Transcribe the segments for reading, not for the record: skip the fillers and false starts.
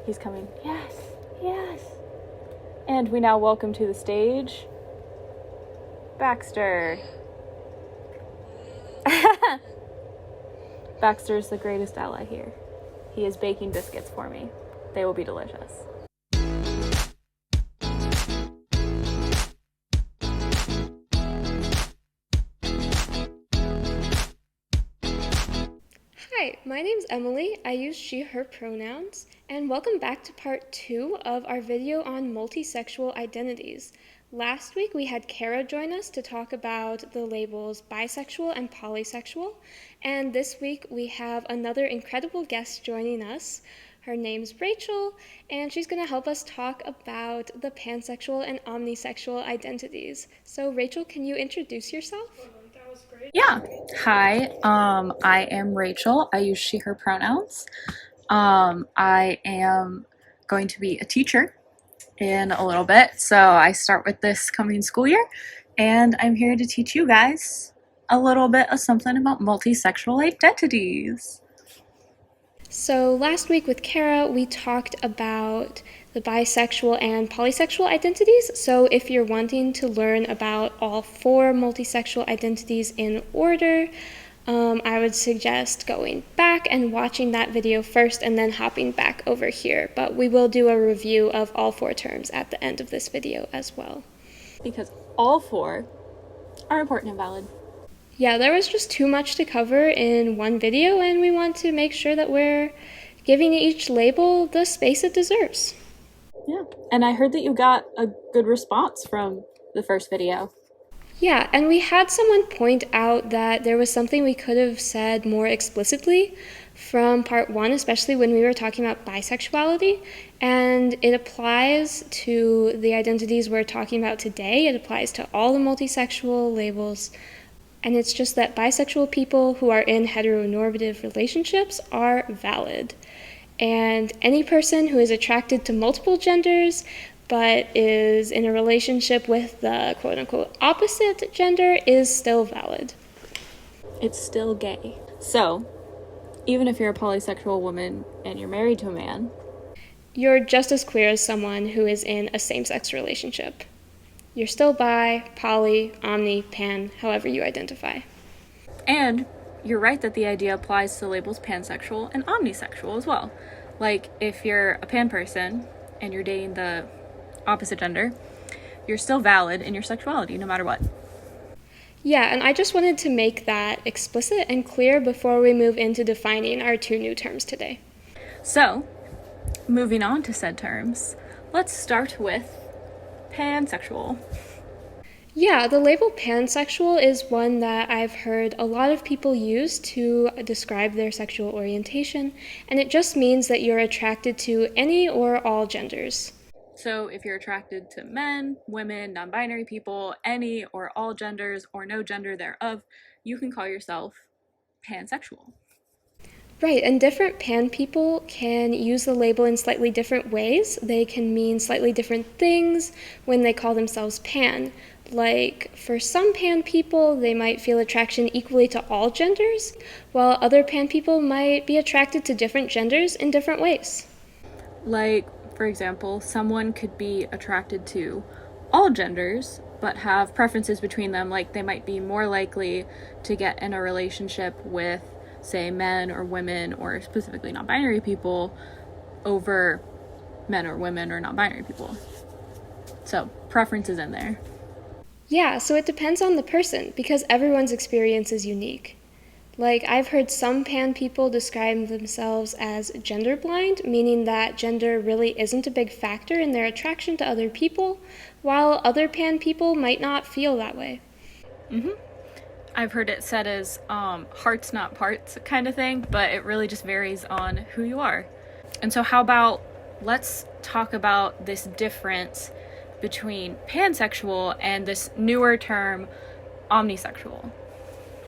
He's coming. Yes, yes. And we now welcome to the stage Baxter. Baxter is the greatest ally here. He is baking biscuits for me. They will be delicious. Hi, my name's Emily. I use she, her pronouns, and welcome back to part 2 of our video on multisexual identities. Last week we had Kara join us to talk about the labels bisexual and polysexual, and this week we have another incredible guest joining us. Her name's Rachel, and she's going to help us talk about the pansexual and omnisexual identities. So Rachel, can you introduce yourself? Yeah. Hi, I am Rachel. I use she, her pronouns. I am going to be a teacher in a little bit, so I start with this coming school year, and I'm here to teach you guys a little bit of something about multisexual identities. So last week with Kara, we talked about the bisexual and polysexual identities. So if you're wanting to learn about all 4 multisexual identities in order, I would suggest going back and watching that video first and then hopping back over here. But we will do a review of all 4 terms at the end of this video as well. Because all 4 are important and valid. Yeah, there was just too much to cover in one video, and we want to make sure that we're giving each label the space it deserves. Yeah, and I heard that you got a good response from the first video. Yeah, and we had someone point out that there was something we could have said more explicitly from part 1, especially when we were talking about bisexuality, and it applies to the identities we're talking about today. It applies to all the multisexual labels, and it's just that bisexual people who are in heteronormative relationships are valid. And any person who is attracted to multiple genders but is in a relationship with the quote-unquote opposite gender is still valid. It's still gay. So, even if you're a polysexual woman and you're married to a man, you're just as queer as someone who is in a same-sex relationship. You're still bi, poly, omni, pan, however you identify. And you're right that the idea applies to labels pansexual and omnisexual as well. Like, if you're a pan person and you're dating the opposite gender, you're still valid in your sexuality no matter what. Yeah, and I just wanted to make that explicit and clear before we move into defining our 2 new terms today. So, moving on to said terms, let's start with pansexual. Yeah, the label pansexual is one that I've heard a lot of people use to describe their sexual orientation, and it just means that you're attracted to any or all genders. So if you're attracted to men, women, non-binary people, any or all genders or no gender thereof, you can call yourself pansexual. Right, and different pan people can use the label in slightly different ways. They can mean slightly different things when they call themselves pan. Like, for some pan people, they might feel attraction equally to all genders, while other pan people might be attracted to different genders in different ways. Like, for example, someone could be attracted to all genders, but have preferences between them. Like, they might be more likely to get in a relationship with, say, men or women, or specifically non-binary people, over men or women or non-binary people. So, preference is in there. Yeah, so it depends on the person, because everyone's experience is unique. Like, I've heard some pan people describe themselves as gender blind, meaning that gender really isn't a big factor in their attraction to other people, while other pan people might not feel that way. I've heard it said as hearts not parts kind of thing, but it really just varies on who you are. And so how about let's talk about this difference between pansexual and this newer term, omnisexual.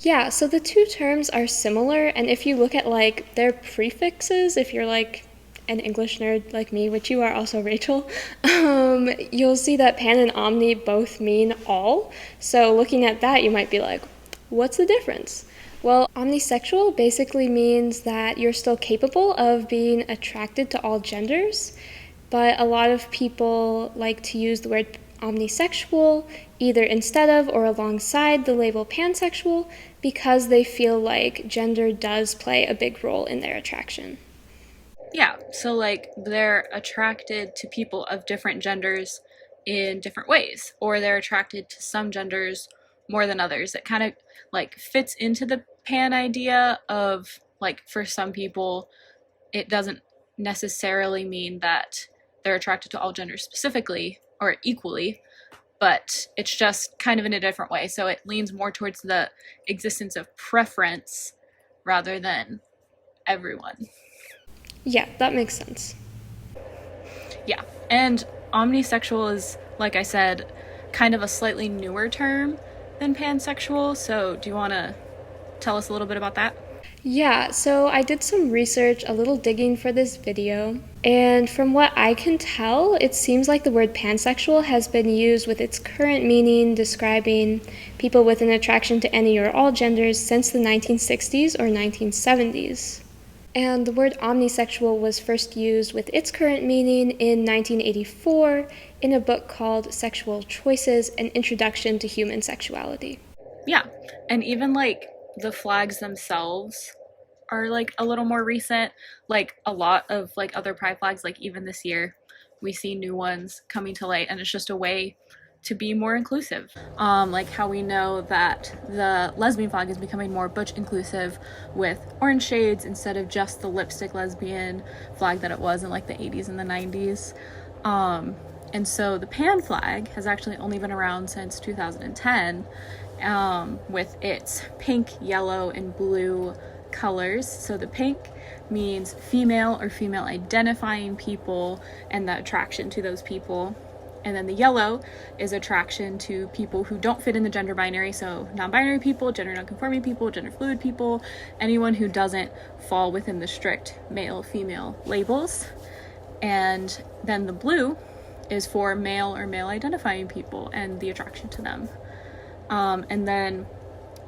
Yeah, so the 2 terms are similar, and if you look at like their prefixes, if you're like an English nerd like me, which you are also, Rachel, you'll see that pan and omni both mean all. So looking at that, you might be like, what's the difference? Well, omnisexual basically means that you're still capable of being attracted to all genders, but a lot of people like to use the word omnisexual either instead of or alongside the label pansexual because they feel like gender does play a big role in their attraction. Yeah, so like they're attracted to people of different genders in different ways, or they're attracted to some genders more than others. It kind of like fits into the pan idea of like for some people, it doesn't necessarily mean that they're attracted to all genders specifically or equally, but it's just kind of in a different way. So it leans more towards the existence of preference rather than everyone. Yeah, that makes sense. Yeah. And omnisexual is, like I said, kind of a slightly newer term than pansexual. So do you want to tell us a little bit about that? Yeah, so I did some research, a little digging for this video, and from what I can tell, it seems like the word pansexual has been used with its current meaning describing people with an attraction to any or all genders since the 1960s or 1970s. And the word omnisexual was first used with its current meaning in 1984 in a book called Sexual Choices: An Introduction to Human Sexuality. Yeah. And even like the flags themselves are like a little more recent. Like a lot of like other pride flags, like even this year, we see new ones coming to light, and it's just a way to be more inclusive. Like how we know that the lesbian flag is becoming more butch inclusive with orange shades instead of just the lipstick lesbian flag that it was in like the 80s and the 90s. And so the pan flag has actually only been around since 2010, with its pink, yellow, and blue colors. So the pink means female or female identifying people and the attraction to those people. And then the yellow is attraction to people who don't fit in the gender binary, so non-binary people, gender non-conforming people, gender fluid people, anyone who doesn't fall within the strict male-female labels. And then the blue is for male or male identifying people and the attraction to them. And then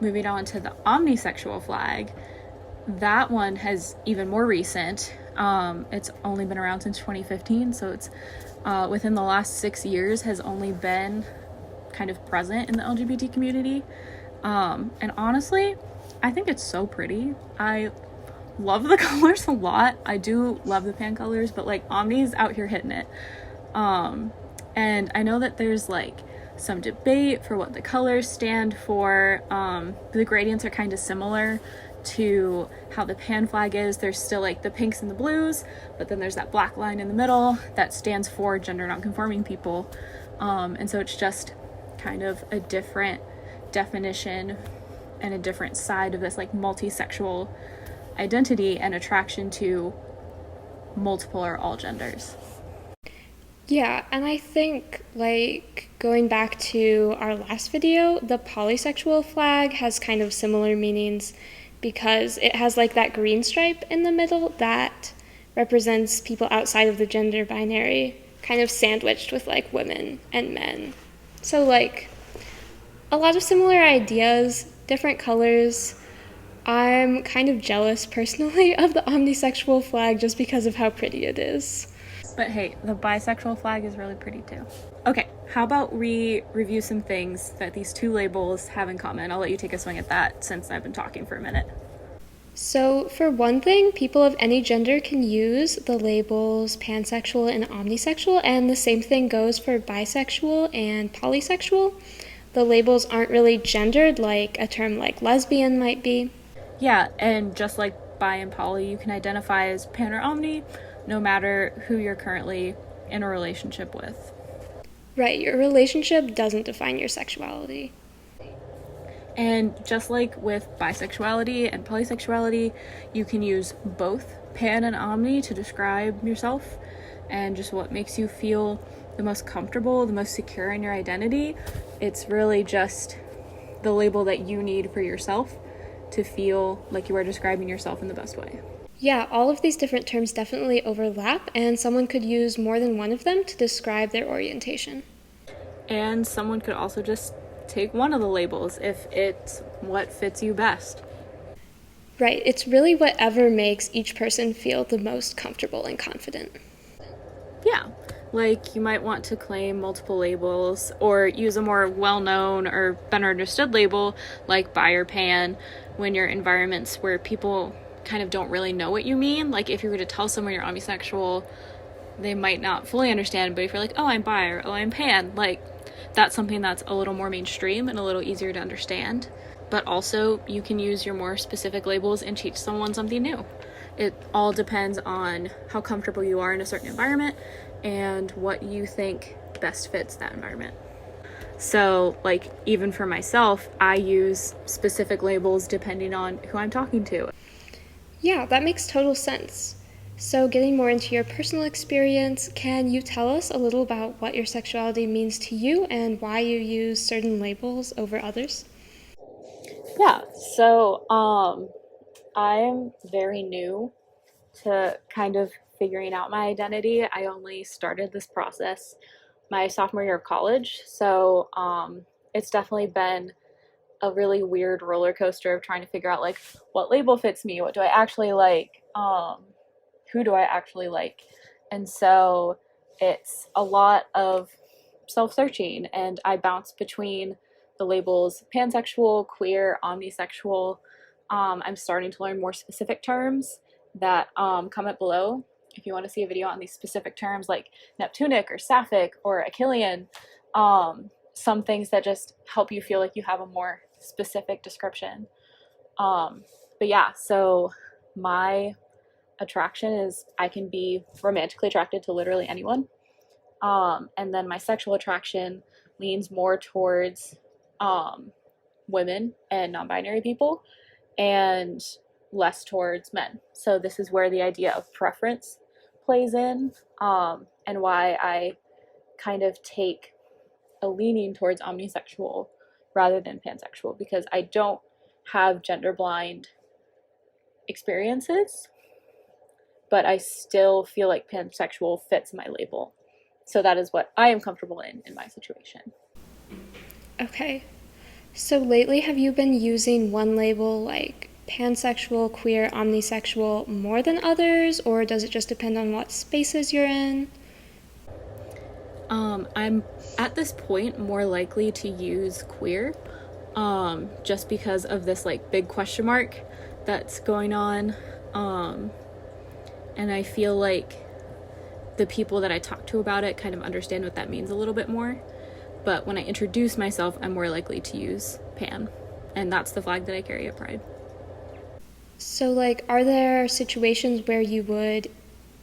moving on to the omnisexual flag, that one has even more recent. It's only been around since 2015, so it's within the last 6 years has only been kind of present in the LGBT community. And honestly, I think it's so pretty. I love the colors a lot. I do love the pan colors, but like Omni's out here hitting it. And I know that there's like some debate for what the colors stand for. The gradients are kind of similar to how the pan flag is. There's still like the pinks and the blues, but then there's that black line in the middle that stands for gender non-conforming people. And so it's just kind of a different definition and a different side of this like multisexual identity and attraction to multiple or all genders. Yeah, and I think, like, going back to our last video, the polysexual flag has kind of similar meanings because it has, like, that green stripe in the middle that represents people outside of the gender binary, kind of sandwiched with, like, women and men. So, like, a lot of similar ideas, different colors. I'm kind of jealous, personally, of the omnisexual flag just because of how pretty it is. But hey, the bisexual flag is really pretty too. Okay, how about we review some things that these two labels have in common? I'll let you take a swing at that since I've been talking for a minute. So, for one thing, people of any gender can use the labels pansexual and omnisexual, and the same thing goes for bisexual and polysexual. The labels aren't really gendered like a term like lesbian might be. Yeah, and just like bi and poly, you can identify as pan or omni no matter who you're currently in a relationship with. Right, your relationship doesn't define your sexuality. And just like with bisexuality and polysexuality, you can use both pan and omni to describe yourself and just what makes you feel the most comfortable, the most secure in your identity. It's really just the label that you need for yourself to feel like you are describing yourself in the best way. Yeah, all of these different terms definitely overlap, and someone could use more than one of them to describe their orientation. And someone could also just take one of the labels if it's what fits you best. Right. It's really whatever makes each person feel the most comfortable and confident. Yeah, like you might want to claim multiple labels or use a more well-known or better understood label like bi or pan when you're in environments where people kind of don't really know what you mean. Like if you were to tell someone you're omnisexual, they might not fully understand, but if you're like, oh, I'm bi or oh, I'm pan, like that's something that's a little more mainstream and a little easier to understand. But also, you can use your more specific labels and teach someone something new. It all depends on how comfortable you are in a certain environment and what you think best fits that environment. So, like, even for myself, I use specific labels depending on who I'm talking to. Yeah, that makes total sense. So, getting more into your personal experience, can you tell us a little about what your sexuality means to you and why you use certain labels over others? Yeah, so I'm very new to kind of figuring out my identity. I only started this process my sophomore year of college, so it's definitely been a really weird roller coaster of trying to figure out like what label fits me, what do I actually like, who do I actually like, and so it's a lot of self-searching, and I bounce between the labels pansexual, queer, omnisexual. I'm starting to learn more specific terms that comment below if you want to see a video on these specific terms like Neptunic or Sapphic or Achillean. Some things that just help you feel like you have a more specific description. But yeah, so my attraction is I can be romantically attracted to literally anyone. And then my sexual attraction leans more towards women and non binary people and less towards men. So, this is where the idea of preference plays in, and why I kind of take a leaning towards omnisexual rather than pansexual, because I don't have gender blind experiences, but I still feel like pansexual fits my label. So that is what I am comfortable in my situation. Okay. So, lately, have you been using one label like pansexual, queer, omnisexual more than others, or does it just depend on what spaces you're in? I'm at this point more likely to use queer, just because of this like big question mark that's going on. And I feel like the people that I talk to about it kind of understand what that means a little bit more. But when I introduce myself, I'm more likely to use pan. And that's the flag that I carry at Pride. So, like, are there situations where you would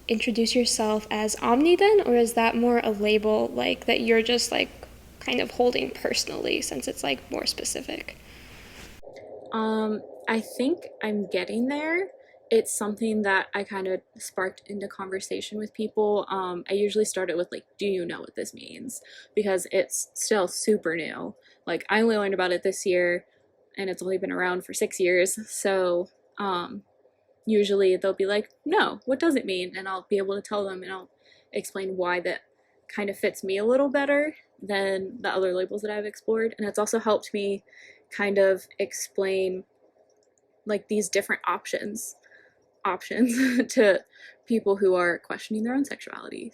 introduce yourself as Omni then, or is that more a label like that you're just like kind of holding personally since it's like more specific? I think I'm getting there. It's something that I kind of sparked into conversation with people. I usually start it with like, do you know what this means? Because it's still super new. Like I only learned about it this year and it's only been around for 6 years. So usually they'll be like, no, what does it mean? And I'll be able to tell them and I'll explain why that kind of fits me a little better than the other labels that I've explored. And it's also helped me kind of explain like these different options to people who are questioning their own sexuality.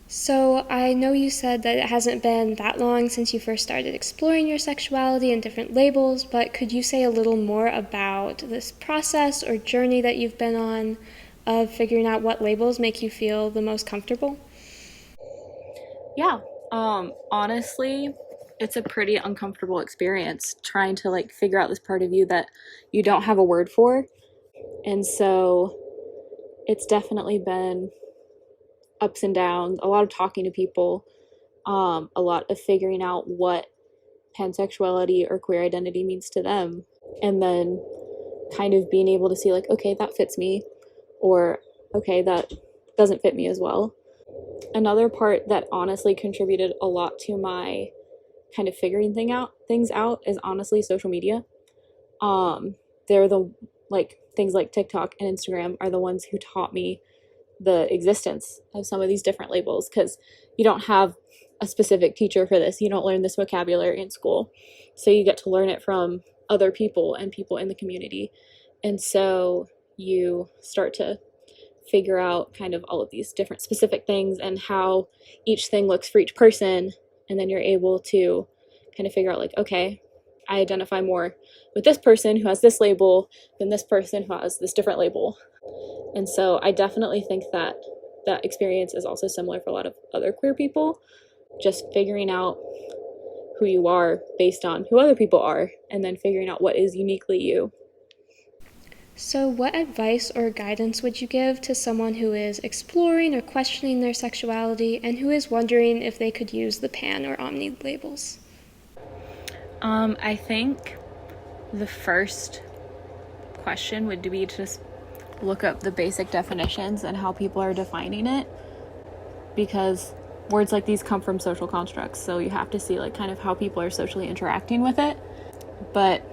So, I know you said that it hasn't been that long since you first started exploring your sexuality and different labels, but could you say a little more about this process or journey that you've been on of figuring out what labels make you feel the most comfortable? Yeah, honestly, it's a pretty uncomfortable experience trying to like figure out this part of you that you don't have a word for. And so it's definitely been ups and downs, a lot of talking to people, a lot of figuring out what pansexuality or queer identity means to them, and then kind of being able to see, like, okay, that fits me, or okay, that doesn't fit me as well. Another part that honestly contributed a lot to my kind of figuring things out is honestly social media. They're the like things like TikTok and Instagram are the ones who taught me the existence of some of these different labels, because you don't have a specific teacher for this. You don't learn this vocabulary in school. So you get to learn it from other people and people in the community. And so you start to figure out kind of all of these different specific things and how each thing looks for each person. And then you're able to kind of figure out, like, okay, I identify more with this person who has this label than this person who has this different label. And so I definitely think that that experience is also similar for a lot of other queer people, just figuring out who you are based on who other people are, and then figuring out what is uniquely you. So, what advice or guidance would you give to someone who is exploring or questioning their sexuality and who is wondering if they could use the pan or omni labels? I think the first question would be to just look up the basic definitions and how people are defining it, because words like these come from social constructs, so you have to see like kind of how people are socially interacting with it. But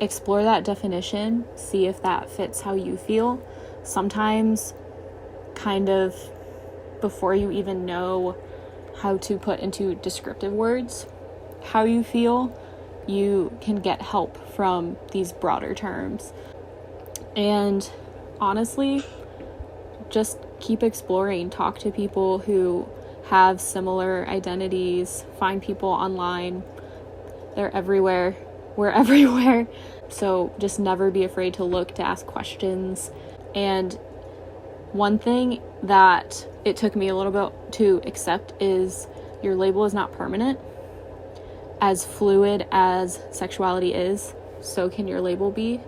explore that definition, see if that fits how you feel. Sometimes kind of before you even know how to put into descriptive words how you feel, you can get help from these broader terms. And honestly, just keep exploring, talk to people who have similar identities, find people online. They're everywhere. We're everywhere. So just never be afraid to look, to ask questions. And one thing that it took me a little bit to accept is your label is not permanent. As fluid as sexuality is, so can your label be.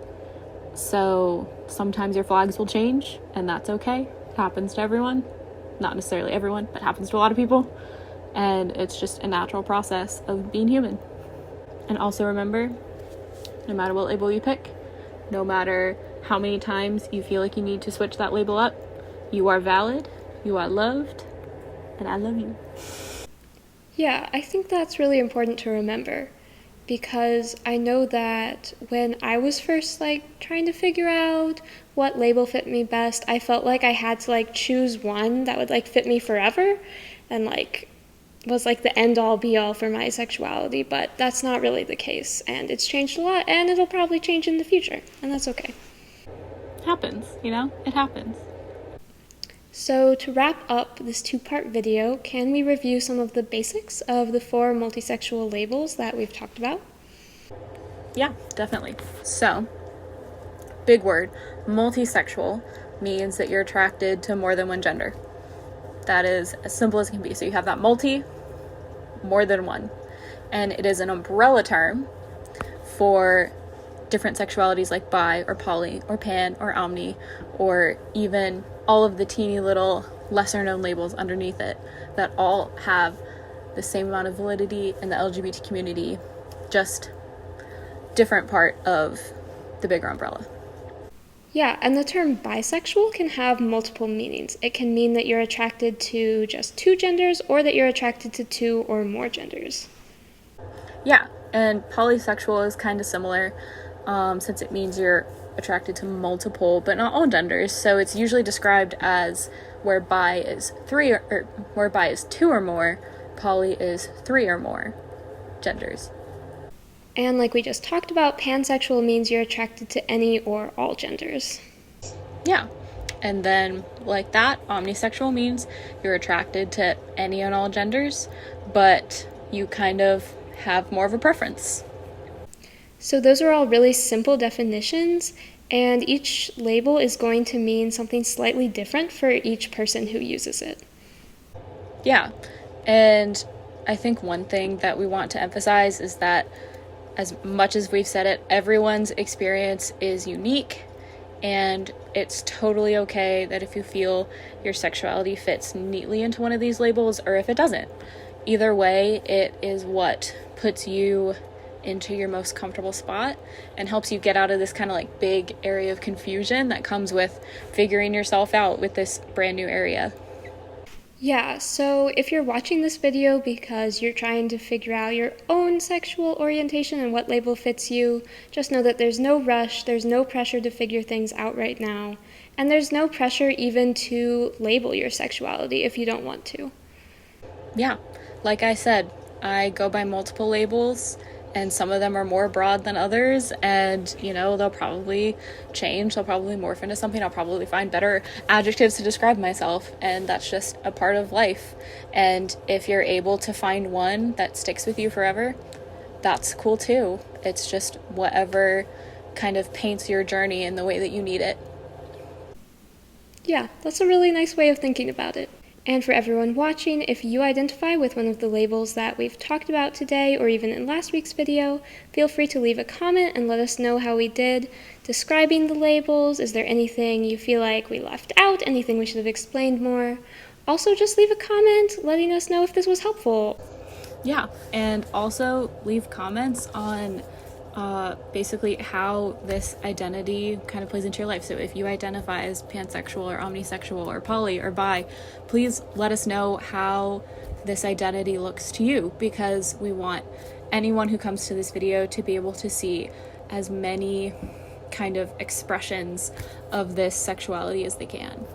So sometimes your flags will change, and that's okay. It happens to everyone. Not necessarily everyone, but happens to a lot of people. And it's just a natural process of being human. And also remember, no matter what label you pick, no matter how many times you feel like you need to switch that label up, you are valid, you are loved, and I love you. Yeah, I think that's really important to remember, because I know that when I was first trying to figure out what label fit me best, I felt like I had to choose one that would fit me forever and was the end all be all for my sexuality, but that's not really the case, and it's changed a lot, and it'll probably change in the future, and that's okay. It happens, it happens. So to wrap up this 2-part video, can we review some of the basics of the 4 multisexual labels that we've talked about? Yeah, definitely. So, big word, multisexual means that you're attracted to more than one gender. That is as simple as it can be. So you have that multi, more than one. And it is an umbrella term for different sexualities like bi or poly or pan or omni, or even all of the teeny little lesser known labels underneath it that all have the same amount of validity in the LGBT community, just different part of the bigger umbrella. Yeah, and the term bisexual can have multiple meanings. It can mean that you're attracted to just 2 genders, or that you're attracted to 2 or more genders. Yeah, and polysexual is kind of similar, since it means you're attracted to multiple but not all genders. So it's usually described as where bi is 3 or where bi is 2 or more, poly is 3 or more genders. And like we just talked about, pansexual means you're attracted to any or all genders. Yeah. And then like that, omnisexual means you're attracted to any and all genders, but you kind of have more of a preference. So those are all really simple definitions, and each label is going to mean something slightly different for each person who uses it. Yeah. And I think one thing that we want to emphasize is that as much as we've said it, everyone's experience is unique, and it's totally okay that if you feel your sexuality fits neatly into one of these labels or if it doesn't. Either way, it is what puts you into your most comfortable spot and helps you get out of this kind of big area of confusion that comes with figuring yourself out with this brand new area. Yeah, so if you're watching this video because you're trying to figure out your own sexual orientation and what label fits you, just know that there's no rush, there's no pressure to figure things out right now, and there's no pressure even to label your sexuality if you don't want to. Yeah, like I said, I go by multiple labels, and some of them are more broad than others, and they'll probably change, they'll probably morph into something, I'll probably find better adjectives to describe myself, and that's just a part of life. And if you're able to find one that sticks with you forever, that's cool too. It's just whatever kind of paints your journey in the way that you need it. Yeah, that's a really nice way of thinking about it. And for everyone watching, if you identify with one of the labels that we've talked about today or even in last week's video, feel free to leave a comment and let us know how we did describing the labels. Is there anything you feel like we left out, anything we should have explained more? Also, just leave a comment letting us know if this was helpful. Yeah, and also leave comments on basically how this identity kind of plays into your life. So if you identify as pansexual or omnisexual or poly or bi, please let us know how this identity looks to you, because we want anyone who comes to this video to be able to see as many kind of expressions of this sexuality as they can.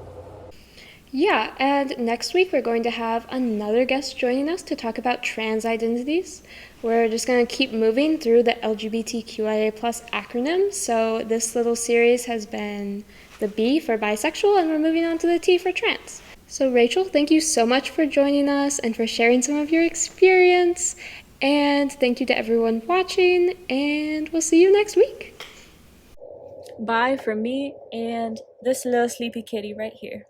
Yeah, and next week we're going to have another guest joining us to talk about trans identities. We're just going to keep moving through the LGBTQIA+ acronym. So this little series has been the B for bisexual, and we're moving on to the T for trans. So Rachel, thank you so much for joining us and for sharing some of your experience. And thank you to everyone watching, and we'll see you next week. Bye from me and this little sleepy kitty right here.